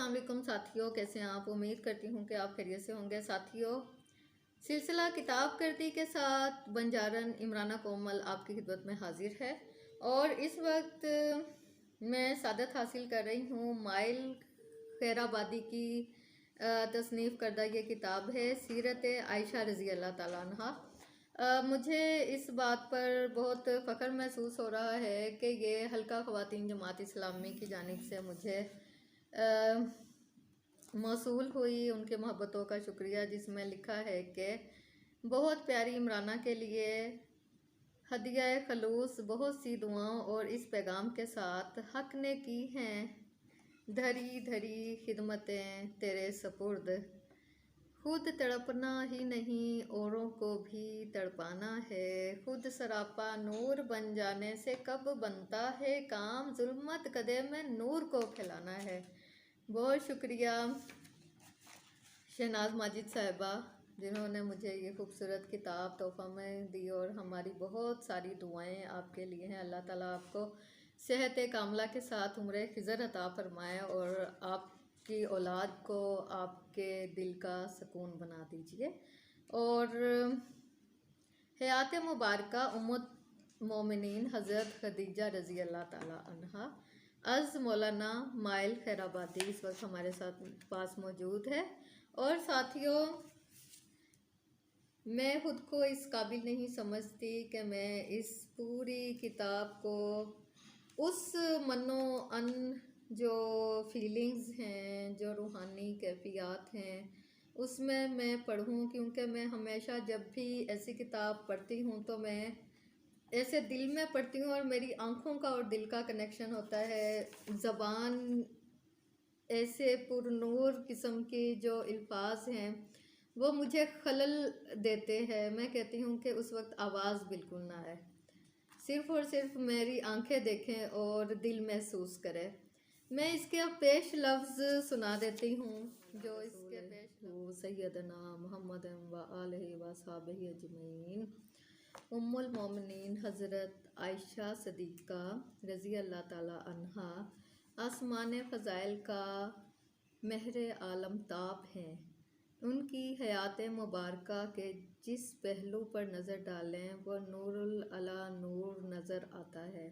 अस्सलाम वालेकुम साथियों, कैसे हैं आप। उम्मीद करती हूँ कि आप खैरियत से होंगे। साथियों, सिलसिला किताब करती के साथ बंजारन इमराना कोमल आपकी खिदमत में हाजिर है और इस वक्त मैं सादत हासिल कर रही हूँ। माइल खैराबादी की तसनीफ़ करदा ये किताब है सीरत आयशा रज़ी अल्लाह ताला अन्हा। मुझे इस बात पर बहुत फ़ख्र महसूस हो रहा है कि ये हल्का ख़वातीन जमात इस्लामी की जानिब से मुझे मौसूल हुई। उनके मोहब्बतों का शुक्रिया, जिसमें लिखा है कि बहुत प्यारी इमराना के लिए हदिया खलूस बहुत सी दुआओं और इस पैगाम के साथ हक ने की हैं धरी धरी खिदमतें तेरे सपुर्द। खुद तड़पना ही नहीं औरों को भी तड़पाना है। खुद सरापा नूर बन जाने से कब बनता है काम, जुल्मत कदे में नूर को फैलाना है। बहुत शुक्रिया शहनाज माजिद साहिबा, जिन्होंने मुझे ये खूबसूरत किताब तोहफ़ा में दी और हमारी बहुत सारी दुआएं आपके लिए हैं। अल्लाह ताला आपको सेहत कामला के साथ उम्र खिज़र अता फरमाए और आपकी औलाद को आपके दिल का सुकून बना दीजिए। और हयात मुबारका उम्मत मोमिनीन हज़रत खदीजा रज़ी अल्लाह ताला अन्हा अज़ मौलाना माइल खैराबादी इस वक्त हमारे साथ पास मौजूद है। और साथियों, मैं ख़ुद को इस काबिल नहीं समझती कि मैं इस पूरी किताब को उस मनो अन जो फीलिंग्स हैं, जो रूहानी कैफियत हैं, उसमें मैं पढ़ूं, क्योंकि मैं हमेशा जब भी ऐसी किताब पढ़ती हूं तो मैं ऐसे दिल में पढ़ती हूँ और मेरी आँखों का और दिल का कनेक्शन होता है। ज़बान ऐसे पुरनूर किस्म की जो अल्फाज हैं वो मुझे खलल देते हैं। मैं कहती हूँ कि उस वक्त आवाज़ बिल्कुल ना आए, सिर्फ़ और सिर्फ मेरी आंखें देखें और दिल महसूस करे। मैं इसके अब पेश लफ्ज़ सुना देती हूँ जो इसके पेश सैयदना मोहम्मद व आलिहि व अस्हाबिहि अजमईन। उम्मुल मोमिनीन हज़रत आयशा सदीक़ा रज़ी अल्लाह ताला अन्हा आसमान फ़ज़ाइल का महर आलम ताप हैं। उनकी हयात मुबारका के जिस पहलू पर नज़र डालें वह नूरुल अला नूर नज़र आता है।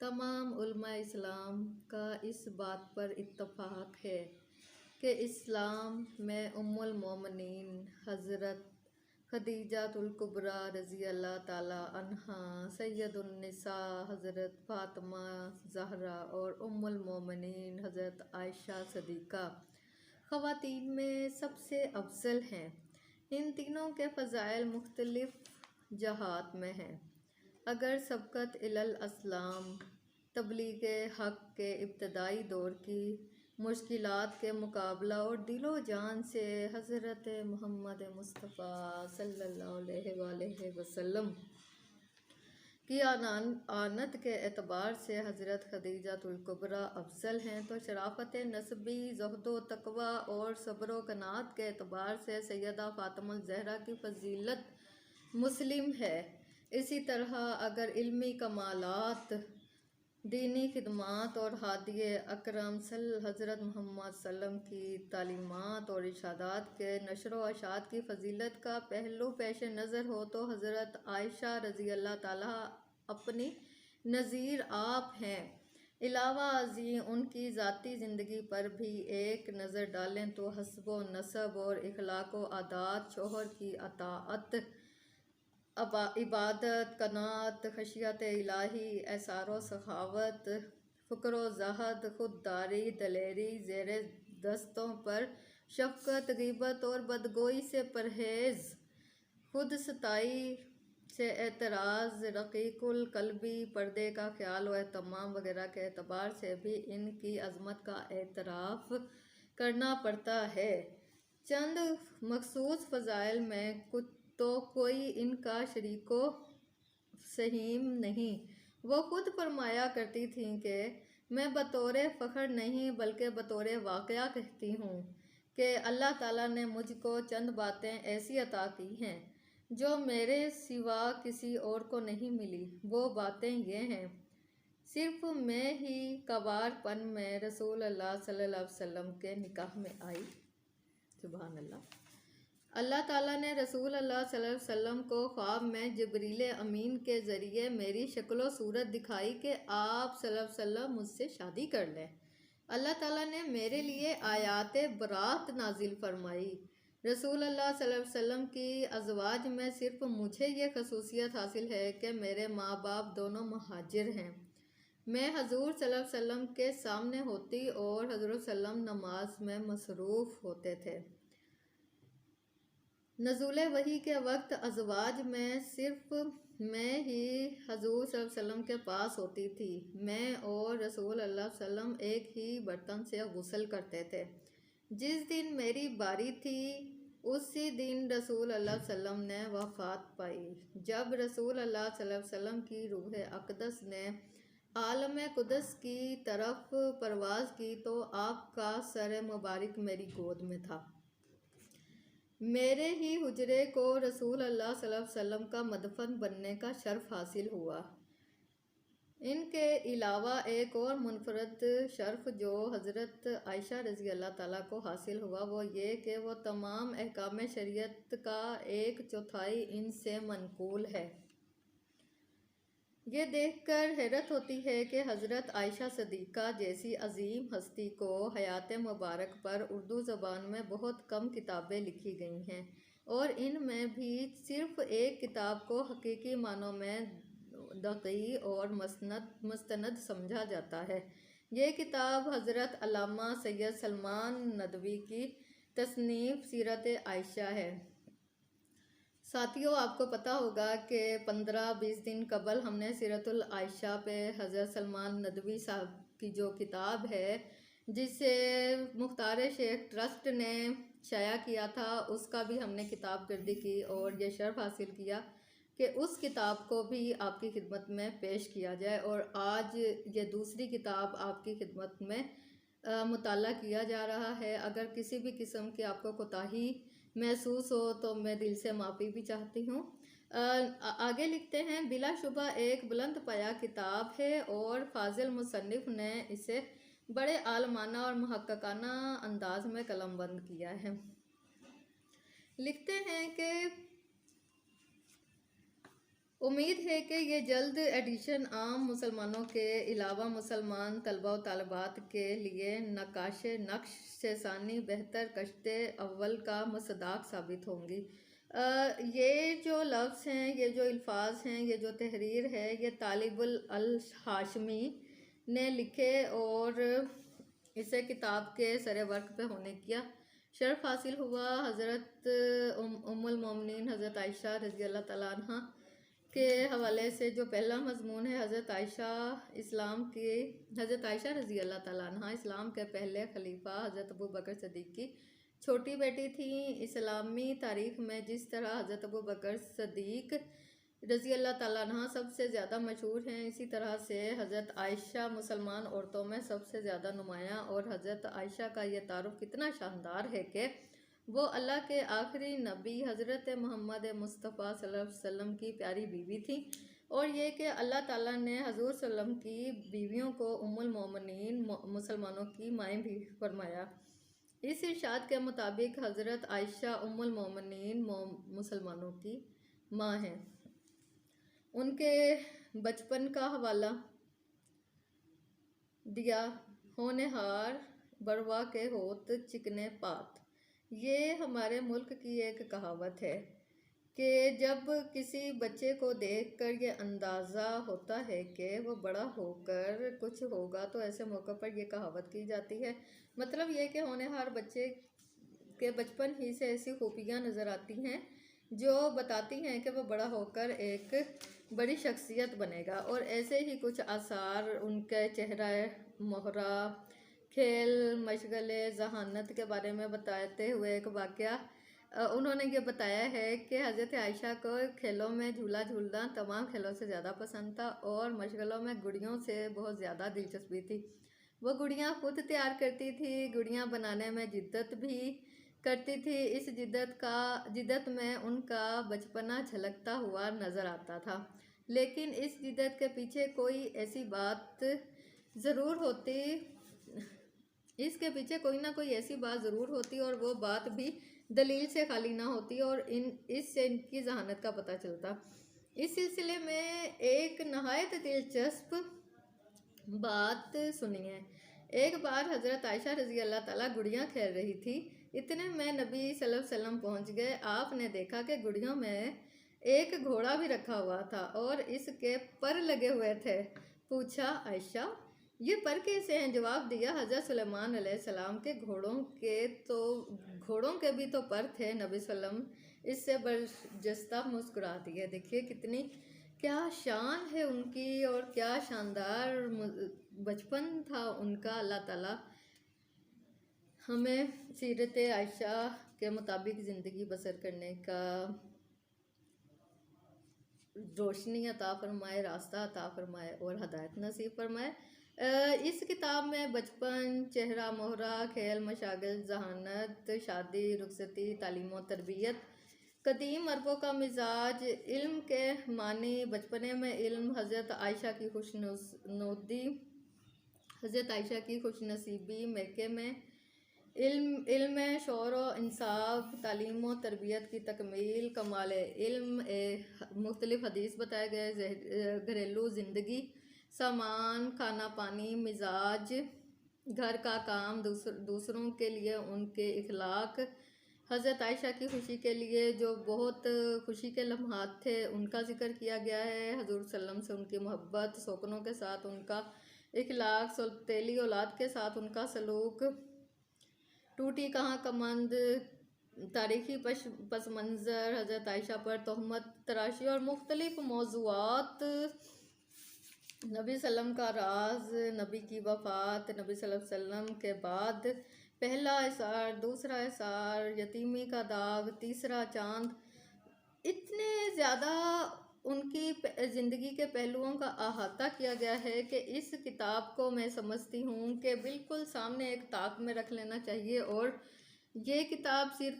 तमाम उलमा इस्लाम का इस बात पर इत्तफ़ाक़ है कि इस्लाम में उम्मुल मोमिनीन हज़रत खदीजातुल कुबरा रज़ी अल्लाह ताला अन्हा, सैयदुन निसा हज़रत फ़ातिमा ज़हरा और उम्मुल मोमिनीन हज़रत आयशा सदीक़ा ख़वातीन में सबसे अफजल हैं। इन तीनों के फ़ज़ाइल मुख्तलिफ़ जहात में हैं। अगर सबक़त इलल अस्लाम तबलीग हक़ के इब्तदाई दौर की मुश्किलात के मुकाबला और दिलो जान से हज़रत मोहम्मद मुस्तफ़ा सल्लल्लाहु अलैहि वसल्लम की आनत के एतबार से हज़रत खदीजातुल कुबरा अफजल हैं, तो शराफ़त नस्बी, ज़ुहद तक़वा और सब्र व कनात के एतबार से सैयदा फ़ातिमा ज़हरा की फ़जीलत मुस्लिम है। इसी तरह अगर इल्मी कमालात, दीनी खिदमात और हादी अकरम हज़रत मोहम्मद सल्लम की तालीमात और इरशादात के नशर व अशात की फ़जीलत का पहलू पेश नज़र हो तो हज़रत आयशा रज़ी अल्लाह ताला अपनी नज़ीर आप हैं। इलावा अज़ी उनकी ज़ाती ज़िंदगी पर भी एक नज़र डालें तो हस्ब व नसब और इखलाक व आदात, शोहर की अताअत, इबादत, कनात, खशियत इलाही, एसारो सखावत, फ़ुक्र व ज़हद, खुददारी, दलेरी, ज़ेर दस्तों पर शफ़क़त, ग़ीबत और बदगोई से परहेज़, खुद सताई से एतराज़, रक़ीक़ुल क़ल्बी, पर्दे का ख़याल व एहतमाम वगैरह के एतबार से भी इनकी अज़मत का एतराफ़ करना पड़ता है। चंद मख़सूस फ़ज़ाइल में कुछ तो कोई इनका शरीको सहीम नहीं। वो खुद फरमाया करती थीं कि मैं बतौर फ़ख्र नहीं बल्कि बतौर वाक़या कहती हूँ कि अल्लाह ताला ने मुझको चंद बातें ऐसी अता की हैं जो मेरे सिवा किसी और को नहीं मिली। वो बातें ये हैं: सिर्फ मैं ही कवारपन में रसूल अल्लाह सल्लल्लाहु अलैहि वसल्लम के निकाह में आई। सुभान अल्लाह। अल्लाह ताला ने रसूल अल्लाह सल्लल्लाहु अलैहि वसल्लम को ख्वाब में जिब्रील अमीन के ज़रिए मेरी शक्ल सूरत दिखाई कि आप सल्लल्लाहु अलैहि वसल्लम मुझसे शादी कर लें। अल्लाह ताला ने मेरे लिए आयात बरात नाजिल फरमाई। रसूल अल्लाह सल्लल्लाहु अलैहि वसल्लम की अज़वाज में सिर्फ मुझे ये खसूसियत हासिल है कि मेरे माँ बाप दोनों महाजिर हैं। मैं हजूर सल्लल्लाहु अलैहि वसल्लम के सामने होती और हजरत सल्लम नमाज में मसरूफ़ होते थे। नज़ुल वही के वक्त अज़वाज में सिर्फ मैं ही हजूर सल्लल्लाहु अलैहि वसल्लम के पास होती थी। मैं और रसूल अल्लाह सल्लल्लाहु अलैहि वसल्लम एक ही बर्तन से गुस्ल करते थे। जिस दिन मेरी बारी थी उसी दिन रसूल अल्लाह सल्लल्लाहु अलैहि वसल्लम ने वफ़ात पाई। जब रसूल अल्लाह सल्लल्लाहु अलैहि वसल्लम की रूह अक़दस ने आलम कुदस की तरफ परवाज़ की तो आपका सर मुबारक मेरी गोद में था। मेरे ही हुजरे को रसूल अल्लाह सल्लल्लाहु अलैहि वसल्लम का मदफन बनने का शर्फ हासिल हुआ। इनके अलावा एक और मुनफरद शर्फ जो हज़रत आयशा रज़ी अल्लाह ताला को हासिल हुआ वो ये कि वो तमाम अहकाम शरीयत का 1/4 इनसे मनकूल है। ये देखकर हैरत होती है कि हज़रत आयशा सदीक़ा जैसी अजीम हस्ती को हयात मुबारक पर उर्दू ज़बान में बहुत कम किताबें लिखी गई हैं और इनमें भी सिर्फ़ एक किताब को हकीकी मानों में दक़ी और मुस्तनद समझा जाता है। ये किताब हज़रत अल्लामा सैयद सलमान नदवी की तसनीफ़ सीरत आयशा है। साथियों, आपको पता होगा कि 15-20 दिन कबल हमने सीरतुल आयशा पे हज़रत सलमान नदवी साहब की जो किताब है जिसे मुख्तार शेख ट्रस्ट ने शाया किया था उसका भी हमने किताब गर्दी की और ये शर्फ हासिल किया कि उस किताब को भी आपकी खिदमत में पेश किया जाए। और आज ये दूसरी किताब आपकी खिदमत में मुताला किया जा रहा है। अगर किसी भी किस्म की आपको कोताही महसूस हो तो मैं दिल से माफ़ी भी चाहती हूँ। आगे लिखते हैं, बिलाशुबा एक बुलंद पाया किताब है और फाजिल मुसन्निफ़ ने इसे बड़े आलमाना और मुहक्ककाना अंदाज में कलमबंद किया है। लिखते हैं कि उम्मीद है कि ये जल्द एडिशन आम मुसलमानों के अलावा मुसलमान तलबा व तालिबात के लिए नक्काशे नक्श से सानी बेहतर कश्ते अव्वल का मसदाक साबित होंगी। ये जो लफ्ज़ हैं, ये जो अल्फाज हैं, ये जो तहरीर है, ये तालिबुल अल हाशमी ने लिखे और इसे किताब के सरे वर्क पे होने किया शर्फ हासिल हुआ। हज़रत उम्मुल मोमिनीन हज़रत आयशा रज़ी अल्लाह तआला अन्हा के हवाले से जो पहला मजमून है, हज़रत आयशा रज़ी अल्लाह तआला अन्हा इस्लाम के पहले खलीफा हज़रत अबू बकर सदीक़ की छोटी बेटी थी। इस्लामी तारीख़ में जिस तरह हज़रत अबू बकर सदीक़ रज़ी अल्लाह तआला अन्हा सबसे ज़्यादा मशहूर हैं, इसी तरह से हज़रत आयशा मुसलमान औरतों में सबसे ज़्यादा नुमायाँ। और हज़रत आयशा का ये तारुफ कितना शानदार है कि वो अल्लाह के आखिरी नबी हज़रत मोहम्मद मुस्तफ़ा सल्लल्लाहु अलैहि वसल्लम की प्यारी बीवी थी। और ये कि अल्लाह ताला ने हजूर सल्लम की बीवियों को उम्मुल मोमिनीन मुसलमानों की माएँ भी फरमाया। इस इरशाद के मुताबिक हज़रत आयशा उम्मुल मोमिनीन मुसलमानों की माँ हैं। उनके बचपन का हवाला दिया, होनहार बरवा के होत चिकने पात। ये हमारे मुल्क की एक कहावत है कि जब किसी बच्चे को देखकर ये अंदाज़ा होता है कि वो बड़ा होकर कुछ होगा तो ऐसे मौक़े पर यह कहावत की जाती है। मतलब ये कि होनहार बच्चे के बचपन ही से ऐसी खूबियाँ नज़र आती हैं जो बताती हैं कि वो बड़ा होकर एक बड़ी शख्सियत बनेगा। और ऐसे ही कुछ आसार उनके चेहरा मोहरा खेल मशगले जहानत के बारे में बताते हुए एक वाक़या उन्होंने ये बताया है कि हज़रत आयशा को खेलों में झूला झूलना तमाम खेलों से ज़्यादा पसंद था और मशगलों में गुड़ियों से बहुत ज़्यादा दिलचस्पी थी। वो गुड़ियाँ खुद तैयार करती थी, गुड़ियाँ बनाने में जिद्दत भी करती थी। इस जिद्दत में उनका बचपना झलकता हुआ नज़र आता था। लेकिन इस जिद्दत के पीछे कोई ऐसी बात ज़रूर होती, इसके पीछे कोई ना कोई ऐसी बात ज़रूर होती और वो बात भी दलील से खाली ना होती और इससे इनकी जहानत का पता चलता। इस सिलसिले में एक नहायत दिलचस्प बात सुनिए। एक बार हज़रत आयशा रज़ी अल्लाह ताला गुड़ियाँ खेल रही थी। इतने में नबी सल्लल्लाहु अलैहि वसल्लम पहुँच गए। आपने देखा कि गुड़ियों में एक घोड़ा भी रखा हुआ था और इसके पर लगे हुए थे। पूछा, आयशा ये पर कैसे हैं? जवाब दिया, हज़रत सुलेमान अलैहिस्सलाम के घोड़ों के भी तो पर थे नबी सल्लम। इससे बरजस्ता मुस्कुरा दिए। देखिए कितनी क्या शान है उनकी और क्या शानदार बचपन था उनका। अल्लाह ताला हमें सीरत आयशा के मुताबिक ज़िंदगी बसर करने का रोशनी अता फरमाए, रास्ता अता फरमाए और हदायत नसीब फरमाए। इस किताब में बचपन, चेहरा मोहरा, खेल मशागिल, जहानत, शादी, रुखसती, तालीम और तरबियत, कदीम अरबों का मिजाज, इल्म के मानी, बचपने में इल्म, हज़रत आयशा की खुशनुदी, हज़रत आयशा की खुशनसीबी, मक्के में इल्म शौर व इंसाफ, तालीम व तरबियत की तकमील, कमाल इल्म, मुख्तलिफ हदीस बताए गए, घरेलू ज़िंदगी, सामान, खाना पानी, मिजाज, घर का काम, दूसरों के लिए उनके इखलाक, हज़रत आयशा की खुशी के लिए जो बहुत खुशी के लम्हात थे उनका जिक्र किया गया है। हजूर सल्लम से उनकी मोहब्बत, शौकनों के साथ उनका इखलाक, सौतेली औलाद के साथ उनका सलूक, टूटी कहाँ कमंद, तारीखी पस मंज़र, हज़रत आयशा पर तोहमत तराशी और मुख्तलिफ मौज़ूआत, नबी सल्लम का राज, नबी की वफ़ात, नबी सल्लल्लाहु अलैहि वसल्लम के बाद पहला इसार, दूसरा इसार, यतीमी का दाग, तीसरा चांद, इतने ज़्यादा उनकी ज़िंदगी के पहलुओं का अहाता किया गया है कि इस किताब को मैं समझती हूँ कि बिल्कुल सामने एक ताक में रख लेना चाहिए। और ये किताब सिर्फ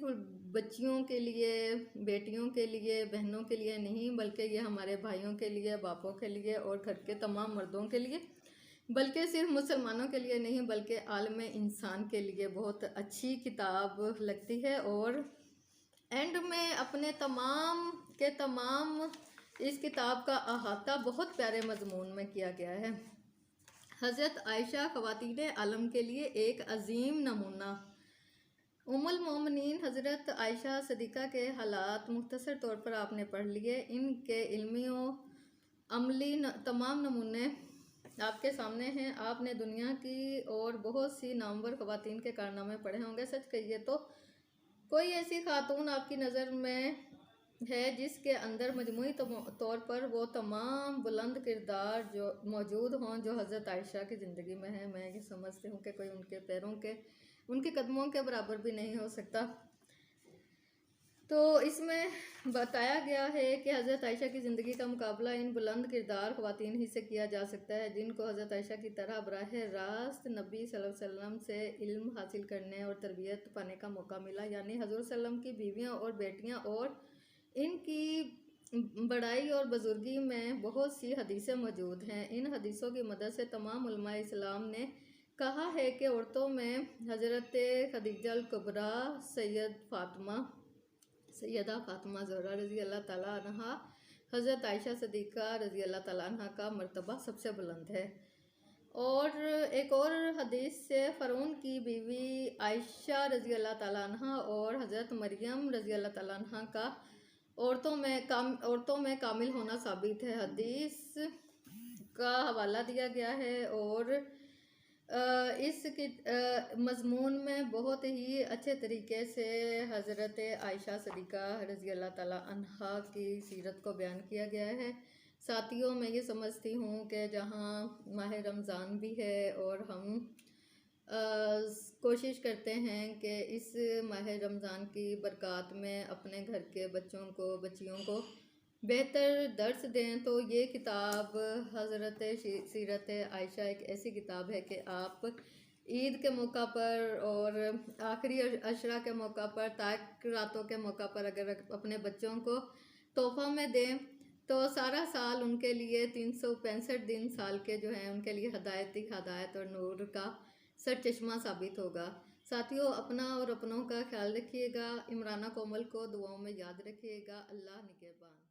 बच्चियों के लिए, बेटियों के लिए, बहनों के लिए नहीं, बल्कि ये हमारे भाइयों के लिए, बापों के लिए और घर के तमाम मर्दों के लिए, बल्कि सिर्फ मुसलमानों के लिए नहीं बल्कि आलम इंसान के लिए बहुत अच्छी किताब लगती है। और एंड में अपने तमाम के तमाम इस किताब का अहाता बहुत प्यारे मजमून में किया गया है। हज़रत आयशा ख़वातीन आलम के लिए एक अजीम नमूना। उम्मुल मोमिनीन हज़रत आयशा सदीक़ा के हालात मुख्तसर तौर पर आपने पढ़ लिए। इनके इल्मी और अमली तमाम नमूने आपके सामने हैं। आपने दुनिया की और बहुत सी नामवर ख़वातीन के कारनामे पढ़े होंगे। सच कहिए तो कोई ऐसी खातून आपकी नज़र में है जिसके अंदर मजमूई तौर पर वो तमाम बुलंद किरदार जो मौजूद हों जो हज़रत आयशा की ज़िंदगी में है। मैं ये समझती हूँ कि कोई उनके पैरों के, उनके कदमों के बराबर भी नहीं हो सकता। तो इसमें बताया गया है कि हज़रत आयशा की ज़िंदगी का मुकाबला इन बुलंद किरदार ख़वातीन ही से किया जा सकता है जिनको हज़रत आयशा की तरह बराह रास्त नबी सल्लल्लाहु अलैहि वसल्लम से इल्म हासिल करने और तरबियत पाने का मौका मिला। यानी हज़ूर सल्लम की बीवियाँ और बेटियाँ और इनकी बड़ाई और बुजुर्गी में बहुत सी हदीसें मौजूद हैं। इन हदीसों की मदद से तमाम उलमाए इस्लाम ने कहा है कि औरतों में हज़रत खदीजा अल कुबरा, सैयदा फ़ातिमा ज़हरा रज़ी अल्लाह ताला अन्हा, हज़रत आयशा सदीक़ा रज़ी अल्लाह ताला अन्हा का मर्तबा सबसे बुलंद है। और एक और हदीस से फ़रौन की बीवी आयशा रज़ी अल्लाह ताला अन्हा और हज़रत मरियम रज़ी अल्लाह ताला अन्हा का औरतों में कामिल होना साबित है। हदीस का हवाला दिया गया है और इस मज़मून में बहुत ही अच्छे तरीके से हज़रत आयशा सदीक़ा रज़ी अल्लाह ताला अन्हा की सीरत को बयान किया गया है। साथियों, मैं ये समझती हूँ कि जहाँ माह रमज़ान भी है और हम कोशिश करते हैं कि इस माह रमज़ान की बरक़ात में अपने घर के बच्चियों को बेहतर दर्स दें, तो ये किताब हज़रत सीरत आयशा एक ऐसी किताब है कि आप ईद के मौका पर और आखिरी अशरा के मौका पर, ताक रातों के मौका पर अगर अपने बच्चों को तोहफ़ा में दें तो सारा साल उनके लिए 365 दिन साल के जो हैं उनके लिए हदायत ही हदायत और नूर का सर चश्मा साबित होगा। साथियों, अपना और अपनों का ख्याल रखिएगा। इमराना कोमल को दुआओं में याद रखिएगा। अल्लाह निगहबान।